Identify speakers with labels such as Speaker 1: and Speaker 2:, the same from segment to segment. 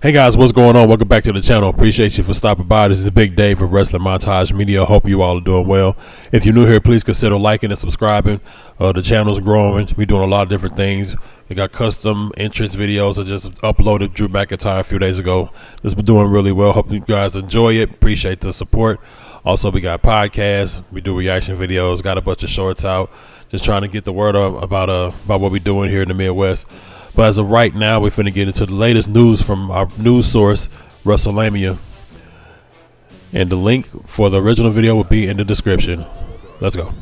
Speaker 1: Hey guys, what's going on? Welcome back to the channel. Appreciate you for stopping by. This is the Big Dave of Wrestling Montage Media. Hope you all are doing well. If you're new here, please consider liking and subscribing. The channel's growing. We're doing a lot of different things. We got custom entrance videos. I just uploaded Drew McIntyre a few days ago. This been doing really well. Hope you guys enjoy it. Appreciate the support. Also, we got podcasts. We do reaction videos. Got a bunch of shorts out. Just trying to get the word up about what we're doing here in the Midwest. But as of right now, we're finna get into the latest news from our news source, WrestleMania. And the link for the original video will be in the description. Let's go.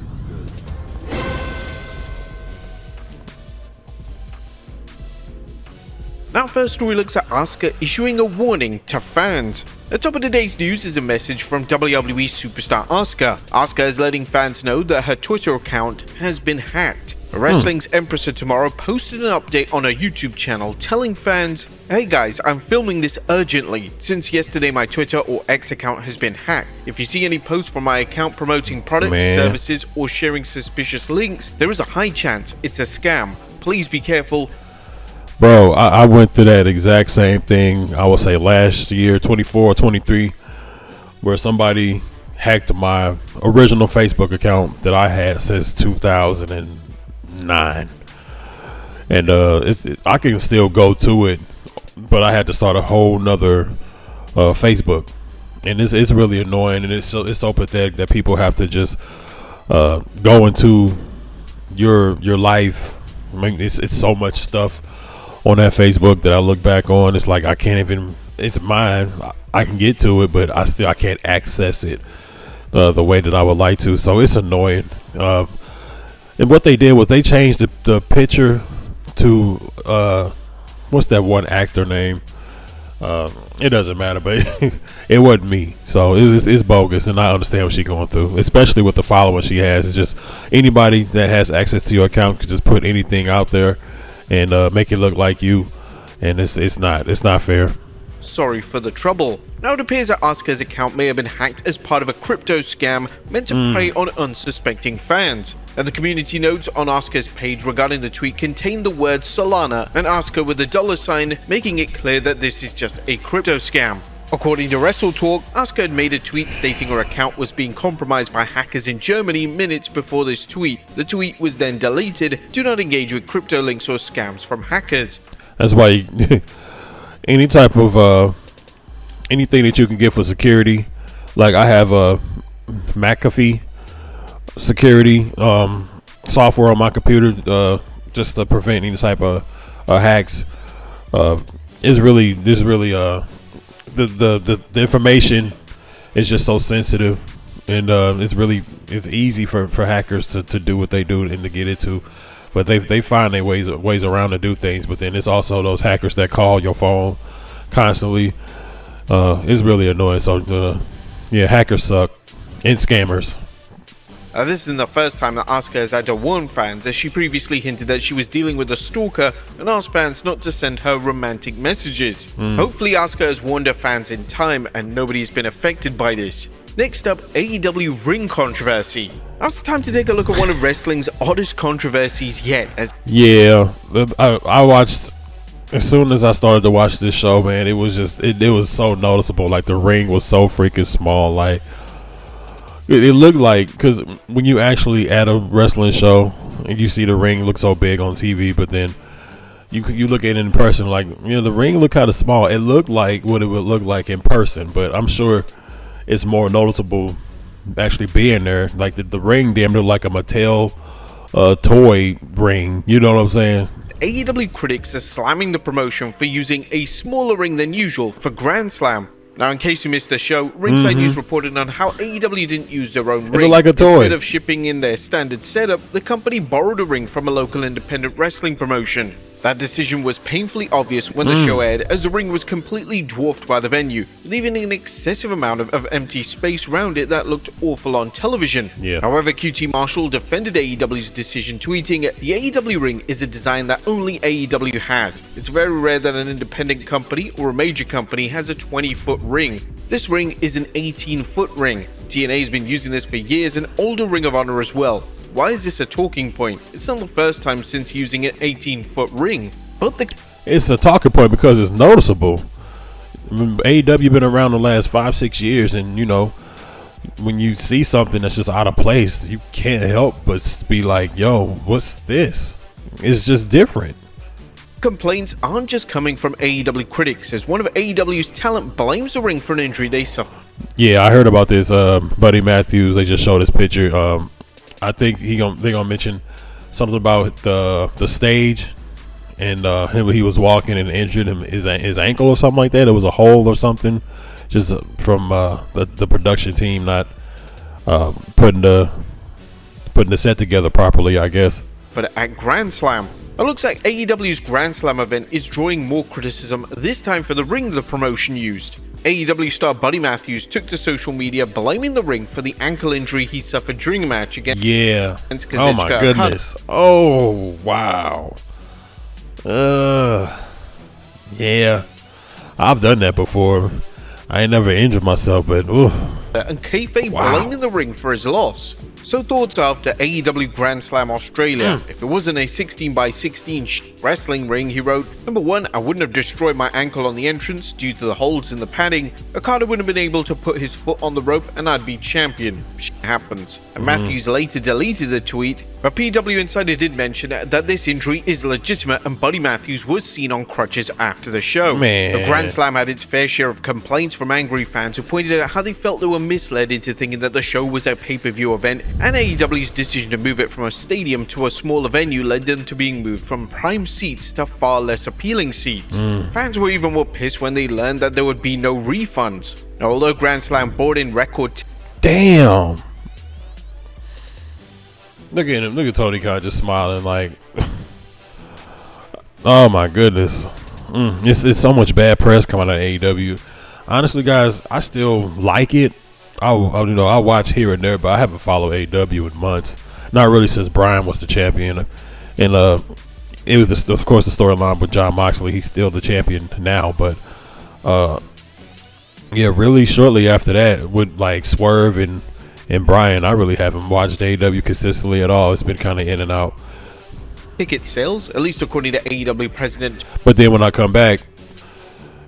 Speaker 2: Now first story looks at Asuka issuing a warning to fans. The top of today's news is a message from WWE superstar Asuka. Asuka is letting fans know that her Twitter account has been hacked. Wrestling's Empress of Tomorrow posted an update on her YouTube channel telling fans, "Hey guys, I'm filming this urgently. Since yesterday my Twitter or X account has been hacked. If you see any posts from my account promoting products, services, or sharing suspicious links, there is a high chance it's a scam. Please be careful."
Speaker 1: Bro, I went through that exact same thing, I would say last year, 24 or 23, where somebody hacked my original Facebook account that I had since 2009. And I can still go to it, but I had to start a whole nother Facebook. And it's really annoying, and it's so pathetic that people have to just go into your life. I mean, it's so much stuff on that Facebook that I look back on. It's like I can't even, it's mine, I can get to it, but I can't access it the way that I would like to. So it's annoying. And what they did was they changed the picture to what's that one actor name? It doesn't matter, but it wasn't me. So it's bogus, and I understand what she's going through, especially with the following she has. It's just anybody that has access to your account can just put anything out there and make it look like you, and it's not fair.
Speaker 2: Sorry for the trouble. Now it appears that Asuka's account may have been hacked as part of a crypto scam meant to prey on unsuspecting fans. And the community notes on Asuka's page regarding the tweet contained the word Solana and Asuka with a $sign, making it clear that this is just a crypto scam. According to WrestleTalk, Asuka had made a tweet stating her account was being compromised by hackers in Germany minutes before this tweet. The tweet was then deleted. Do not engage with crypto links or scams from hackers.
Speaker 1: That's why any type of anything that you can get for security, like I have a McAfee security software on my computer just to prevent any type of hacks. The information is just so sensitive, and it's easy for hackers to do what they do and to get into. But they find their ways around to do things. But then it's also those hackers that call your phone constantly. It's really annoying. So yeah, hackers suck, and scammers.
Speaker 2: This isn't the first time that Asuka has had to warn fans, as she previously hinted that she was dealing with a stalker and asked fans not to send her romantic messages. Hopefully Asuka has warned her fans in time and nobody's been affected by this. Next up, AEW ring controversy. Now it's time to take a look at one of wrestling's oddest controversies yet.
Speaker 1: Yeah, I watched, as soon as I started to watch this show, man, it was so noticeable. Like the ring was so freaking small. Like it looked like, because when you actually at a wrestling show and you see the ring look so big on TV, but then you look at it in person, like, you know, the ring looked kind of small. It looked like what it would look like in person, but I'm sure it's more noticeable actually being there. Like the ring damn near like a Mattel toy ring. You know what I'm saying?
Speaker 2: AEW critics are slamming the promotion for using a smaller ring than usual for Grand Slam. Now, in case you missed the show, Ringside News reported on how AEW didn't use their own ring.
Speaker 1: Like a toy.
Speaker 2: Instead of shipping in their standard setup, the company borrowed a ring from a local independent wrestling promotion. That decision was painfully obvious when the show aired, as the ring was completely dwarfed by the venue, leaving an excessive amount of empty space around it that looked awful on television.
Speaker 1: Yeah.
Speaker 2: However, QT Marshall defended AEW's decision, tweeting, "The AEW ring is a design that only AEW has. It's very rare that an independent company or a major company has a 20-foot ring. This ring is an 18-foot ring. TNA has been using this for years, an older Ring of Honor as well. Why is this a talking point? It's not the first time since using an 18-foot ring." But
Speaker 1: it's a talking point because it's noticeable. I mean, AEW been around the last 5-6 years, and when you see something that's just out of place, you can't help but be like, yo, what's this? It's just different.
Speaker 2: Complaints aren't just coming from AEW critics, as one of AEW's talent blames the ring for an injury they suffered.
Speaker 1: Yeah, I heard about this. Buddy Matthews, they just showed his picture. I think they're gonna mention something about the stage, and he was walking and injured his ankle or something like that. It was a hole or something, just from the production team not putting the set together properly, I guess.
Speaker 2: At Grand Slam, it looks like AEW's Grand Slam event is drawing more criticism, this time for the ring the promotion used. AEW star Buddy Matthews took to social media blaming the ring for the ankle injury he suffered during a match against Kazuchika.
Speaker 1: Oh my goodness. Oh wow. Yeah. I've done that before. I ain't never injured myself, but
Speaker 2: and kayfabe blaming the ring for his loss. So thoughts after AEW Grand Slam Australia. If it wasn't a 16x16 wrestling ring, he wrote, "Number one, I wouldn't have destroyed my ankle on the entrance due to the holes in the padding. Okada wouldn't have been able to put his foot on the rope and I'd be champion. Shit happens." And Matthews later deleted the tweet, but PW Insider did mention that this injury is legitimate and Buddy Matthews was seen on crutches after the show. The Grand Slam had its fair share of complaints from angry fans who pointed out how they felt they were misled into thinking that the show was a pay-per-view event, and AEW's decision to move it from a stadium to a smaller venue led them to being moved from prime seats to far less appealing seats. Fans were even more pissed when they learned that there would be no refunds. Now, although Grand Slam brought in record
Speaker 1: damn. Look at him. Look at Tony Khan just smiling like, oh my goodness. It's so much bad press coming out of AEW. Honestly, guys, I still like it. I watch here and there, but I haven't followed AEW in months. Not really since Bryan was the champion, and it was of course the storyline with Jon Moxley. He's still the champion now, but yeah, really shortly after that with like Swerve and Bryan, I really haven't watched AEW consistently at all. It's been kind of in and out.
Speaker 2: Ticket sales, at least according to AEW president.
Speaker 1: But then when I come back,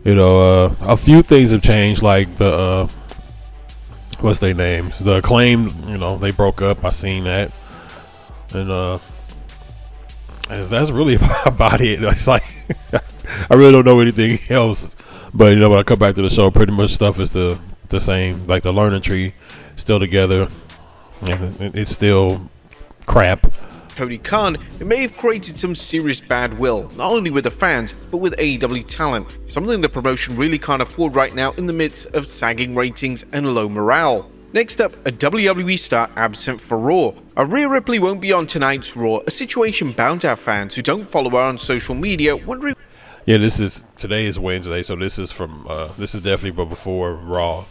Speaker 1: a few things have changed, like the what's their names? The Acclaimed, they broke up. I seen that, and that's really about it. It's like I really don't know anything else. But when I come back to the show, pretty much stuff is the same. Like the learning tree, still together, and it's still crap.
Speaker 2: Tony Khan, it may have created some serious bad will, not only with the fans, but with AEW talent, something the promotion really can't afford right now in the midst of sagging ratings and low morale. Next up, a WWE star absent for Raw. Rhea Ripley won't be on tonight's Raw, a situation bound to have fans who don't follow her on social media wondering.
Speaker 1: Yeah, today is Wednesday, so this is definitely before Raw.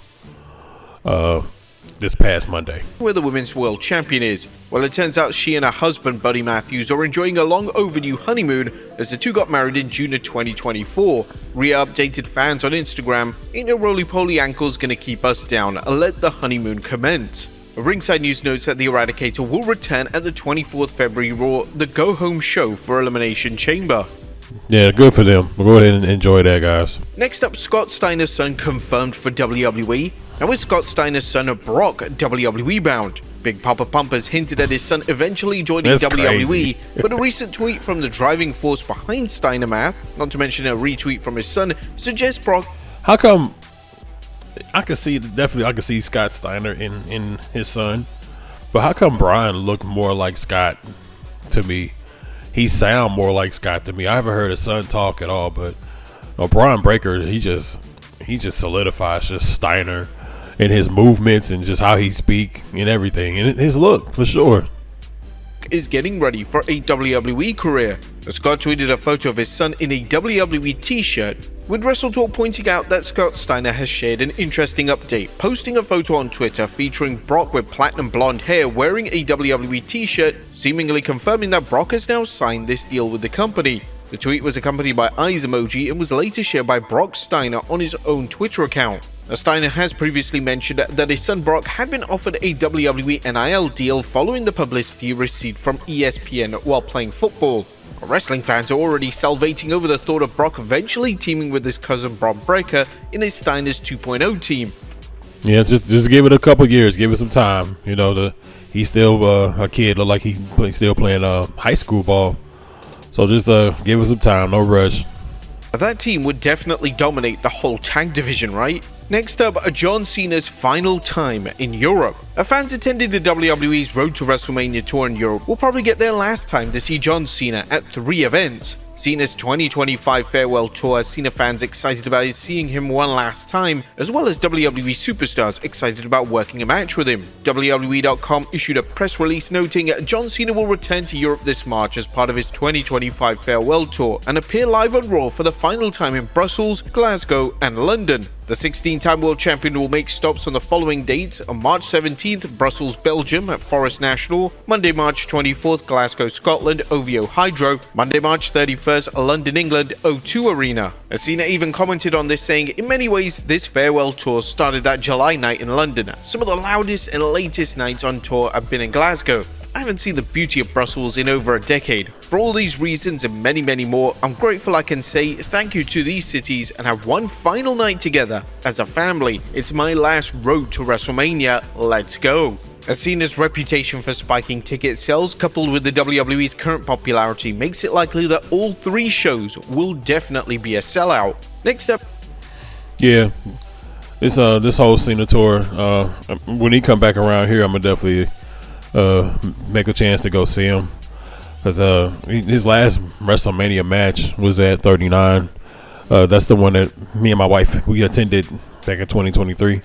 Speaker 1: This past Monday,
Speaker 2: where the women's world champion is. Well, it turns out she and her husband Buddy Matthews are enjoying a long overdue honeymoon as the two got married in June of 2024. Rhea updated fans on Instagram, "Ain't no roly-poly ankles gonna keep us down, and let the honeymoon commence." Ringside News notes that the Eradicator will return at the 24th February Raw, the go-home show for Elimination Chamber.
Speaker 1: Yeah, good for them. We'll go ahead and enjoy that, guys.
Speaker 2: Next up, Scott Steiner's son confirmed for WWE. Now is Scott Steiner's son Brock WWE bound? Big Papa Pump has hinted at his son eventually joining WWE, crazy. But a recent tweet from the driving force behind Steiner Math, not to mention a retweet from his son, suggests Brock.
Speaker 1: How come? I can see Scott Steiner in his son, but how come Brian looked more like Scott to me? He sound more like Scott to me. I haven't heard his son talk at all, but Brian Breaker, he just solidifies just Steiner in his movements and just how he speak and everything, and his look for sure.
Speaker 2: Is getting ready for a WWE career. Scott tweeted a photo of his son in a WWE t-shirt, with WrestleTalk pointing out that Scott Steiner has shared an interesting update, posting a photo on Twitter featuring Brock with platinum blonde hair wearing a WWE t-shirt, seemingly confirming that Brock has now signed this deal with the company. The tweet was accompanied by eyes emoji and was later shared by Brock Steiner on his own Twitter account. Steiner has previously mentioned that his son Brock had been offered a WWE NIL deal following the publicity received from ESPN while playing football. Wrestling fans are already salivating over the thought of Brock eventually teaming with his cousin Braun Breaker in his Steiner's 2.0 team.
Speaker 1: Yeah, just give it a couple years, give it some time. He's still a kid, look like he's still playing high school ball. So just give it some time, no rush.
Speaker 2: That team would definitely dominate the whole tag division, right? Next up, John Cena's final time in Europe. Fans attending the WWE's Road to WrestleMania tour in Europe will probably get their last time to see John Cena at 3 events. Cena's 2025 farewell tour has Cena fans excited about seeing him one last time, as well as WWE superstars excited about working a match with him. WWE.com issued a press release noting John Cena will return to Europe this March as part of his 2025 farewell tour and appear live on Raw for the final time in Brussels, Glasgow, and London. The 16-time world champion will make stops on the following dates: on March 17th, Brussels, Belgium at Forest National; Monday, March 24th, Glasgow, Scotland, OVO Hydro; Monday, March 31st, London, England, O2 Arena. Cena even commented on this, saying, "In many ways, this farewell tour started that July night in London. Some of the loudest and latest nights on tour have been in Glasgow. I haven't seen the beauty of Brussels in over a decade. For all these reasons and many, many more, I'm grateful I can say thank you to these cities and have one final night together as a family. It's my last road to WrestleMania. Let's go." Cena's reputation for spiking ticket sales, coupled with the WWE's current popularity, makes it likely that all 3 shows will definitely be a sellout. Next up,
Speaker 1: Yeah, this whole Cena tour. When he come back around here, I'm gonna definitely make a chance to go see him, because his last WrestleMania match was at 39. That's the one that me and my wife we attended back in 2023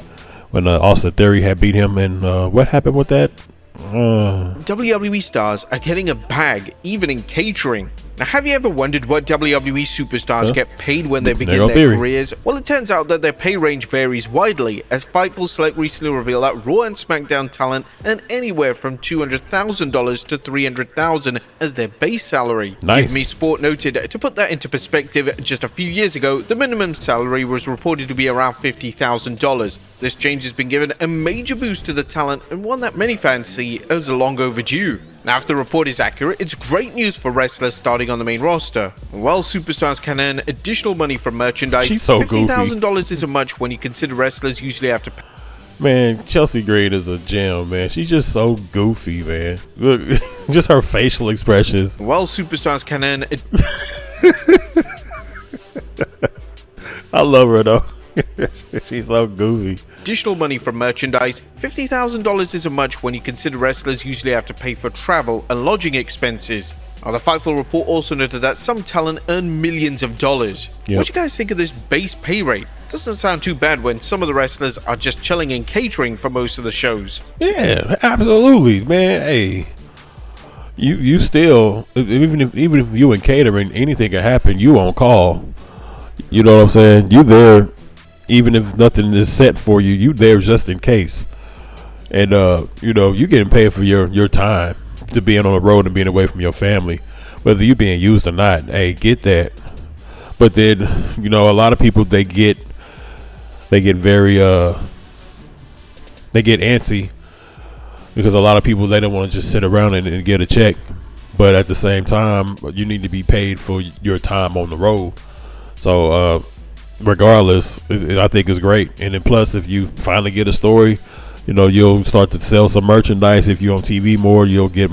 Speaker 1: when Austin Theory had beat him. And what happened with that?
Speaker 2: WWE stars are getting a bag even in catering. Now, have you ever wondered what WWE superstars get paid when they begin their careers? Well, it turns out that their pay range varies widely, as Fightful Select recently revealed that Raw and Smackdown talent earn anywhere from $200,000 to $300,000 as their base salary.
Speaker 1: Nice.
Speaker 2: Give Me Sport noted, to put that into perspective, just a few years ago, the minimum salary was reported to be around $50,000. This change has been given a major boost to the talent, and one that many fans see as long overdue. Now, if the report is accurate, it's great news for wrestlers starting on the main roster. While superstars can earn additional money from merchandise,
Speaker 1: She's so
Speaker 2: $50,000 isn't much when you consider wrestlers usually have to pay.
Speaker 1: Man, Chelsea Green is a gem, man. She's just so goofy, man. Look, just her facial expressions.
Speaker 2: While superstars can earn
Speaker 1: I love her though. She's so goofy.
Speaker 2: additional money from merchandise, $50,000 isn't much when you consider wrestlers usually have to pay for travel and lodging expenses. Now, the Fightful report also noted that some talent earn millions of dollars.
Speaker 1: Yep.
Speaker 2: What do you guys think of this base pay rate? Doesn't sound too bad when some of the wrestlers are just chilling in catering for most of the shows.
Speaker 1: Yeah, absolutely, man. Hey, you still, even if you in catering, anything can happen. You on call. You know what I'm saying? You there, even if nothing is set for you. You there just in case. And you getting paid for your time to being on the road and being away from your family, whether you being used or not. Hey, get that. But then a lot of people they get very they get antsy, because a lot of people, they don't want to just sit around and get a check. But at the same time, you need to be paid for your time on the road. So regardless, I think it's great. And then plus, if you finally get a story, you'll start to sell some merchandise. If you're on TV more, you'll get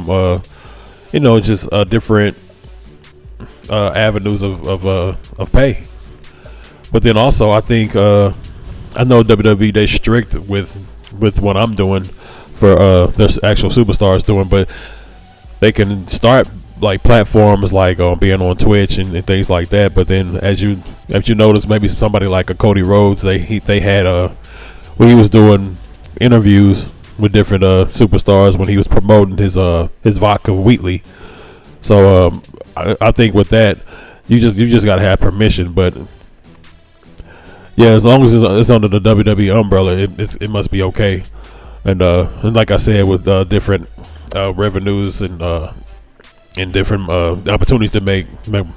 Speaker 1: just different avenues of pay. But then also, I think I know WWE, they strict with what I'm doing for their actual superstars doing, but they can start like platforms like being on Twitch and things like that. But then as you notice, maybe somebody like a Cody Rhodes, they had when he was doing interviews with different superstars, when he was promoting his vodka Wheatley. So I think with that, you just gotta have permission. But yeah, as long as it's under the WWE umbrella, it must be okay. And like I said, with different revenues and different opportunities to make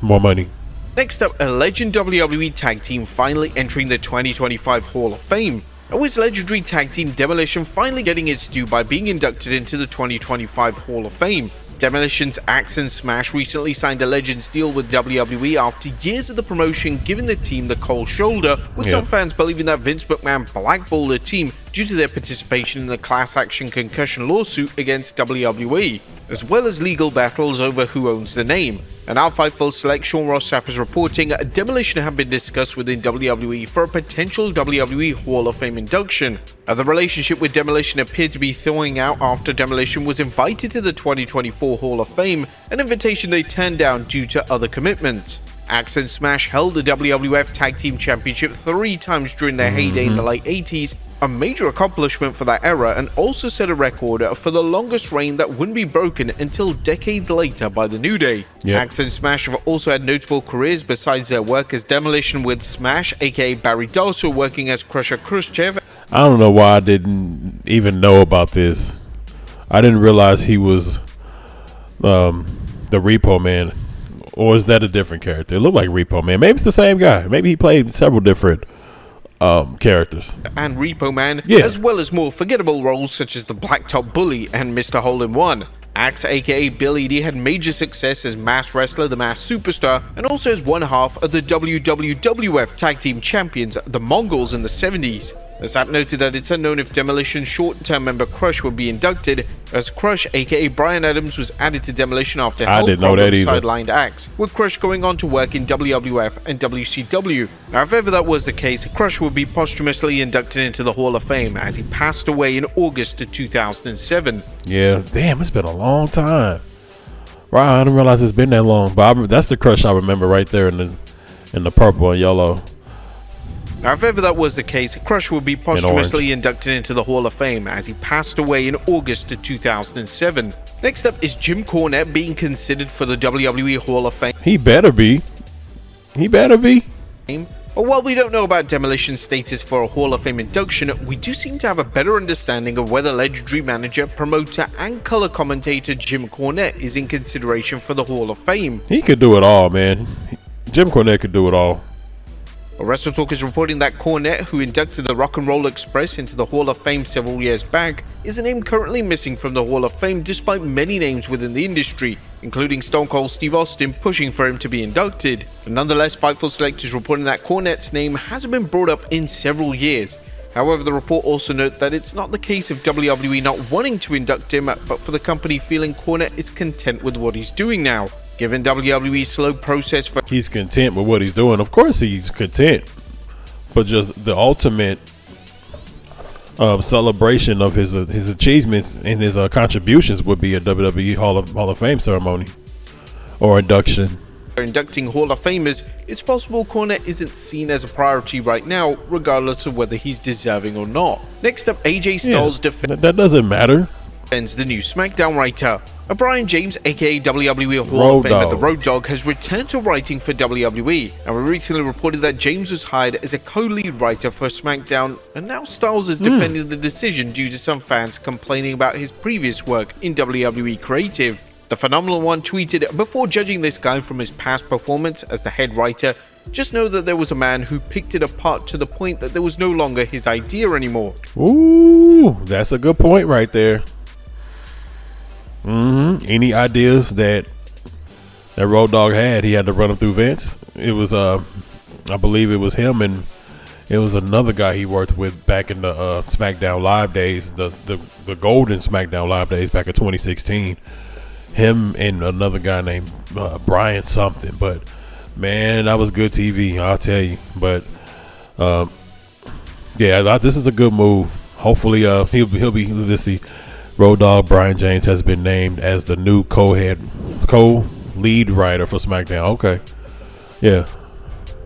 Speaker 1: more money.
Speaker 2: Next up, a legend WWE tag team finally entering the 2025 Hall of Fame. With legendary tag team Demolition finally getting its due by being inducted into the 2025 Hall of Fame. Demolition's Axe and Smash recently signed a Legends deal with WWE after years of the promotion giving the team the cold shoulder, with some fans believing that Vince McMahon blackballed the team due to their participation in the class action concussion lawsuit against WWE, as well as legal battles over who owns the name. And our Fightful Select Sean Ross Sapp is reporting Demolition have been discussed within WWE for a potential WWE Hall of Fame induction. The relationship with Demolition appeared to be thawing out after Demolition was invited to the 2024 Hall of Fame, an invitation they turned down due to other commitments. Axe and Smash held the WWF Tag Team Championship 3 times during their heyday in the late 80s, a major accomplishment for that era, and also set a record for the longest reign that wouldn't be broken until decades later by the New Day. Axe and Smash have also had notable careers besides their work as Demolition, with Smash aka Barry Darsow working as Crusher Khrushchev.
Speaker 1: I don't know why I didn't even know about this. I didn't realize he was the Repo Man. Or is that a different character? It looked like Repo Man. Maybe it's the same guy. Maybe he played several different characters.
Speaker 2: And Repo Man, as well as more forgettable roles such as the Blacktop Bully and Mr. Hole-in-One. Axe aka Billy D had major success as Masked Wrestler, the Masked Superstar, and also as one half of the WWF Tag Team Champions, the Mongols, in the 70s. The Sapp noted that it's unknown if Demolition's short-term member Crush would be inducted, as Crush aka Brian Adams was added to Demolition after health problems sidelined Axe, with Crush going on to work in WWF and WCW. Now, if ever that was the case, Crush would be posthumously inducted into the Hall of Fame as he passed away in August of 2007.
Speaker 1: Yeah, damn, it's been a long time. Wow, I didn't realize it's been that long. But that's the Crush I remember right there in the purple and yellow.
Speaker 2: Now, if ever that was the case, Crush would be posthumously inducted into the Hall of Fame as he passed away in August of 2007. Next up is Jim Cornette being considered for the WWE Hall of Fame.
Speaker 1: He better be. He better be.
Speaker 2: But while we don't know about Demolition's status for a Hall of Fame induction, we do seem to have a better understanding of whether legendary manager, promoter, and color commentator Jim Cornette is in consideration for the Hall of Fame.
Speaker 1: He could do it all, man. Jim Cornette could do it all.
Speaker 2: WrestleTalk is reporting that Cornette, who inducted the Rock and Roll Express into the Hall of Fame several years back, is a name currently missing from the Hall of Fame despite many names within the industry, including Stone Cold Steve Austin pushing for him to be inducted. But nonetheless, Fightful Select is reporting that Cornette's name hasn't been brought up in several years. However, the report also notes that it's not the case of WWE not wanting to induct him, but for the company feeling Cornette is content with what he's doing now. Given WWE's slow process for...
Speaker 1: He's content with what he's doing. Of course he's content. But just the ultimate celebration of his achievements and his contributions would be a WWE Hall of Fame ceremony or induction.
Speaker 2: Inducting Hall of Famers, it's possible Cornette isn't seen as a priority right now, regardless of whether he's deserving or not. Next up, AJ Styles
Speaker 1: that doesn't matter.
Speaker 2: Defends the new Smackdown writer. Brian James, aka WWE Hall of Famer, the Road Dogg, has returned to writing for WWE, and we recently reported that James was hired as a co-lead writer for SmackDown, and now Styles is defending the decision due to some fans complaining about his previous work in WWE creative. The Phenomenal One tweeted, "Before judging this guy from his past performance as the head writer, just know that there was a man who picked it apart to the point that there was no longer his idea anymore."
Speaker 1: Ooh, that's a good point right there. Any ideas that Road Dogg had, he had to run them through Vince. It was I believe it was him, and it was another guy he worked with back in the SmackDown Live days, the golden SmackDown Live days back in 2016. Him and another guy named Brian something. But man, that was good TV, I'll tell you. But yeah, this is a good move. Hopefully he'll be, let's see, Road Dogg Brian James has been named as the new co-lead writer for SmackDown. Okay. Yeah.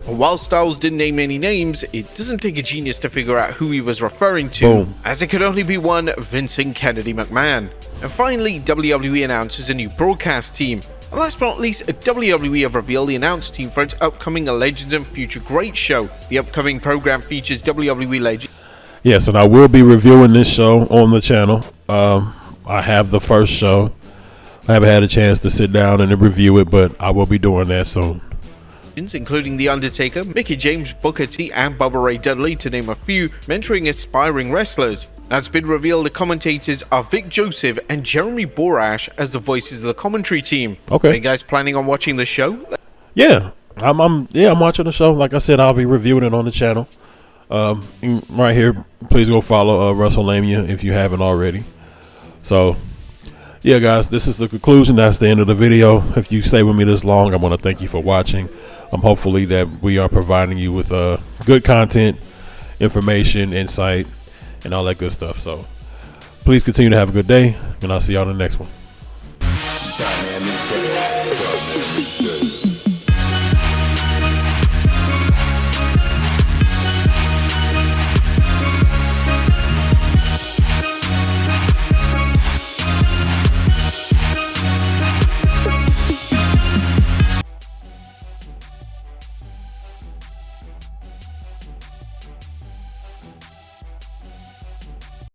Speaker 2: While Styles didn't name any names, it doesn't take a genius to figure out who he was referring to.
Speaker 1: Boom.
Speaker 2: As it could only be one Vincent Kennedy McMahon. And finally, WWE announces a new broadcast team. And last but not least, WWE have revealed the announce team for its upcoming Legends and Future Great show. The upcoming program features WWE legends.
Speaker 1: Yes, and I will be reviewing this show on the channel. I have the first show. I haven't had a chance to sit down and review it, but I will be doing that soon.
Speaker 2: Including The Undertaker, Mickie James, Booker T, and Bubba Ray Dudley, to name a few, mentoring aspiring wrestlers. That's been revealed. The commentators are Vic Joseph and Jeremy Borash as the voices of the commentary team.
Speaker 1: Okay.
Speaker 2: Are you guys planning on watching the show?
Speaker 1: Yeah, I'm watching the show. Like I said, I'll be reviewing it on the channel. Right here, please go follow WrestleMania if you haven't already. So, yeah, guys, this is the conclusion. That's the end of the video. If you stay with me this long, I want to thank you for watching. Hopefully that we are providing you with good content, information, insight, and all that good stuff. So please continue to have a good day, and I'll see y'all in the next one.